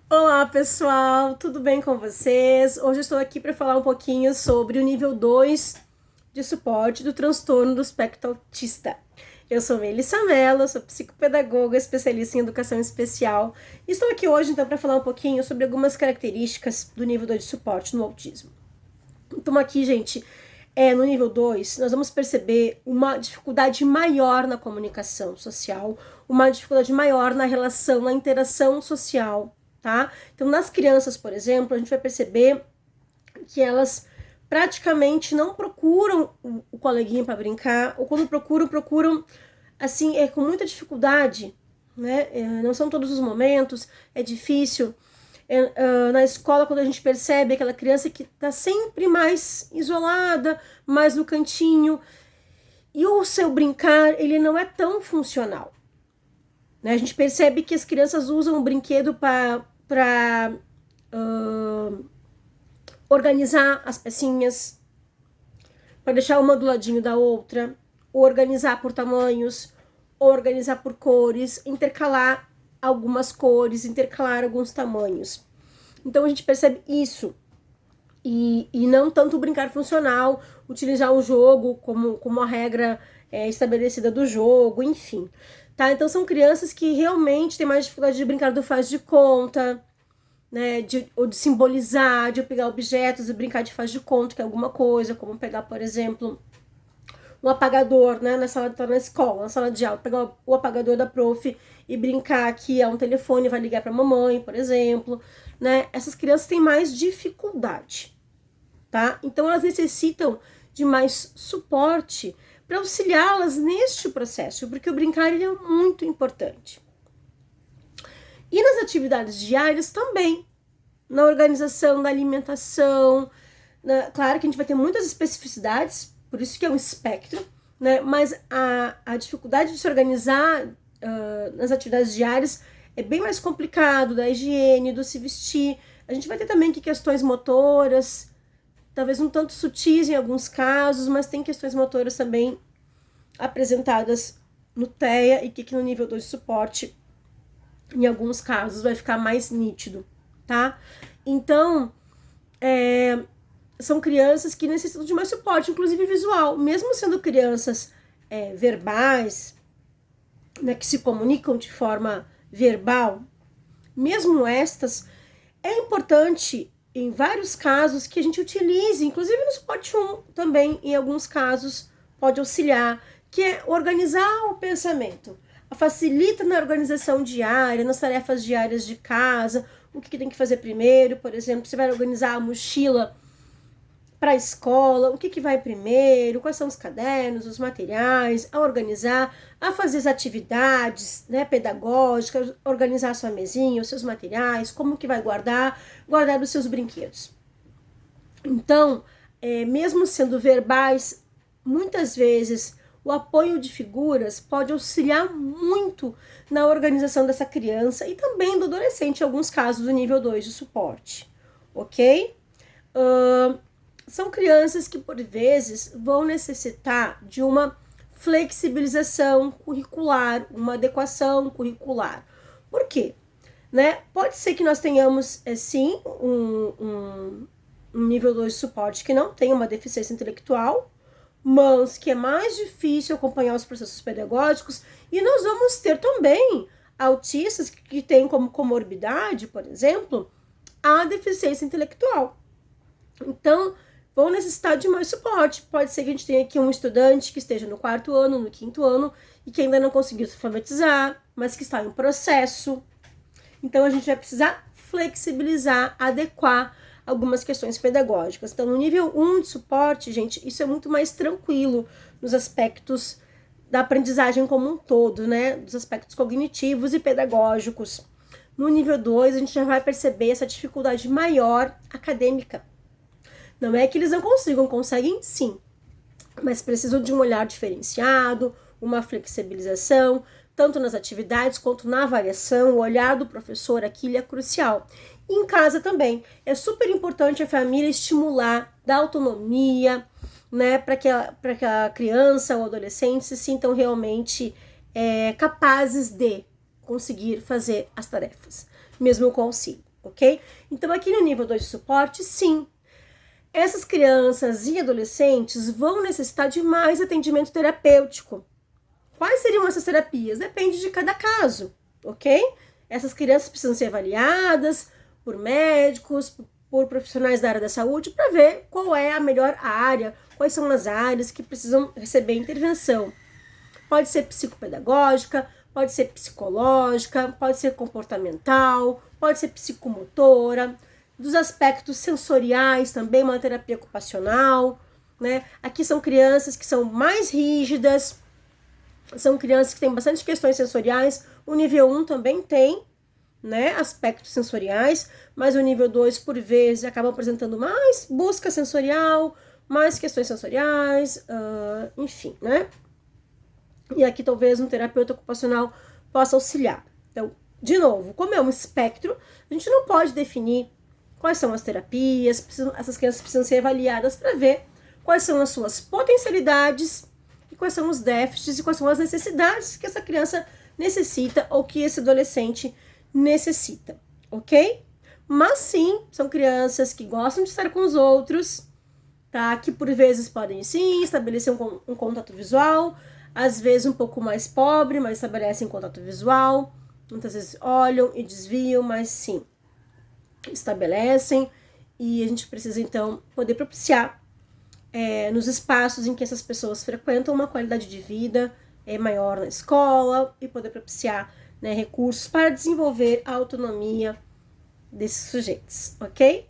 Olá, pessoal, tudo bem com vocês? Hoje eu estou aqui para falar um pouquinho sobre o nível 2 de suporte do transtorno do espectro autista. Eu sou Melissa Mello, sou psicopedagoga, especialista em educação especial, e estou aqui hoje então para falar um pouquinho sobre algumas características do nível 2 de suporte no autismo. Então aqui, gente, no nível 2, nós vamos perceber uma dificuldade maior na comunicação social, uma dificuldade maior na relação, na interação social, tá? Então, nas crianças, por exemplo, a gente vai perceber que elas praticamente não procuram o coleguinha para brincar, ou quando procuram, assim, com muita dificuldade, né? Não são todos os momentos, é difícil. Na escola, quando a gente percebe aquela criança que está sempre mais isolada, mais no cantinho, e o seu brincar, ele não é tão funcional, né? A gente percebe que as crianças usam o brinquedo para organizar as pecinhas, para deixar uma do ladinho da outra, organizar por tamanhos, organizar por cores, intercalar algumas cores, intercalar alguns tamanhos. Então a gente percebe isso. E não tanto o brincar funcional, utilizar o jogo como a regra estabelecida do jogo, enfim. Tá? Então são crianças que realmente têm mais dificuldade de brincar do faz de conta, né? Ou de simbolizar, de pegar objetos e brincar de faz de conta, que é alguma coisa, como pegar, por exemplo, um apagador, né, na escola, na sala de aula, pegar o apagador da prof e brincar que é um telefone, vai ligar para a mamãe, por exemplo, né? Essas crianças têm mais dificuldade, tá? Então elas necessitam de mais suporte para auxiliá-las neste processo, porque o brincar ele é muito importante. E nas atividades diárias também, na organização da alimentação, claro que a gente vai ter muitas especificidades, por isso que é um espectro, né? Mas a dificuldade de se organizar nas atividades diárias é bem mais complicado, da higiene, do se vestir. A gente vai ter também que questões motoras, talvez um tanto sutis em alguns casos, mas tem questões motoras também apresentadas no TEA e que no nível 2 de suporte, em alguns casos, vai ficar mais nítido, tá? Então, são crianças que necessitam de mais suporte, inclusive visual, mesmo sendo crianças verbais, né, que se comunicam de forma verbal, mesmo estas, é importante em vários casos que a gente utilize, inclusive no suporte 1 também, em alguns casos pode auxiliar, que é organizar o pensamento. Facilita na organização diária, nas tarefas diárias de casa, o que tem que fazer primeiro, por exemplo, você vai organizar a mochila para a escola, o que vai primeiro, quais são os cadernos, os materiais, a organizar, a fazer as atividades, né, pedagógicas, organizar a sua mesinha, os seus materiais, como que vai guardar os seus brinquedos. Então, mesmo sendo verbais, muitas vezes o apoio de figuras pode auxiliar muito na organização dessa criança e também do adolescente, em alguns casos do nível 2 de suporte, ok? São crianças que, por vezes, vão necessitar de uma flexibilização curricular, uma adequação curricular. Por quê? Né? Pode ser que nós tenhamos, sim, um nível 2 de suporte que não tem uma deficiência intelectual, mas que é mais difícil acompanhar os processos pedagógicos, e nós vamos ter também autistas que têm como comorbidade, por exemplo, a deficiência intelectual. Então, vão necessitar de mais suporte. Pode ser que a gente tenha aqui um estudante que esteja no 4º ano, no 5º ano, e que ainda não conseguiu se alfabetizar, mas que está em processo. Então, a gente vai precisar flexibilizar, adequar algumas questões pedagógicas. Então, no nível 1 de suporte, gente, isso é muito mais tranquilo nos aspectos da aprendizagem como um todo, né? Dos aspectos cognitivos e pedagógicos. No nível 2, a gente já vai perceber essa dificuldade maior acadêmica. Não é que eles não consigam, conseguem sim, mas precisam de um olhar diferenciado, uma flexibilização, tanto nas atividades quanto na avaliação. O olhar do professor aqui é crucial. E em casa também, é super importante a família estimular, dar autonomia, né, para que a criança ou adolescente se sintam realmente capazes de conseguir fazer as tarefas, mesmo com auxílio, ok? Então, aqui no nível 2 de suporte, sim, essas crianças e adolescentes vão necessitar de mais atendimento terapêutico. Quais seriam essas terapias? Depende de cada caso, ok? Essas crianças precisam ser avaliadas por médicos, por profissionais da área da saúde, para ver qual é a melhor área, quais são as áreas que precisam receber intervenção. Pode ser psicopedagógica, pode ser psicológica, pode ser comportamental, pode ser psicomotora, dos aspectos sensoriais também, uma terapia ocupacional, né? Aqui são crianças que são mais rígidas, são crianças que têm bastante questões sensoriais. O nível 1 também tem, né, aspectos sensoriais, mas o nível 2, por vezes, acaba apresentando mais busca sensorial, mais questões sensoriais, enfim, né? E aqui talvez um terapeuta ocupacional possa auxiliar. Então, de novo, como é um espectro, a gente não pode definir quais são as terapias, essas crianças precisam ser avaliadas para ver quais são as suas potencialidades e quais são os déficits e quais são as necessidades que essa criança necessita ou que esse adolescente necessita, ok? Mas sim, são crianças que gostam de estar com os outros, tá? Que por vezes podem sim estabelecer um contato visual, às vezes um pouco mais pobre, mas estabelecem contato visual, muitas vezes olham e desviam, mas sim, estabelecem, e a gente precisa então poder propiciar nos espaços em que essas pessoas frequentam uma qualidade de vida maior na escola e poder propiciar, né, recursos para desenvolver a autonomia desses sujeitos, ok?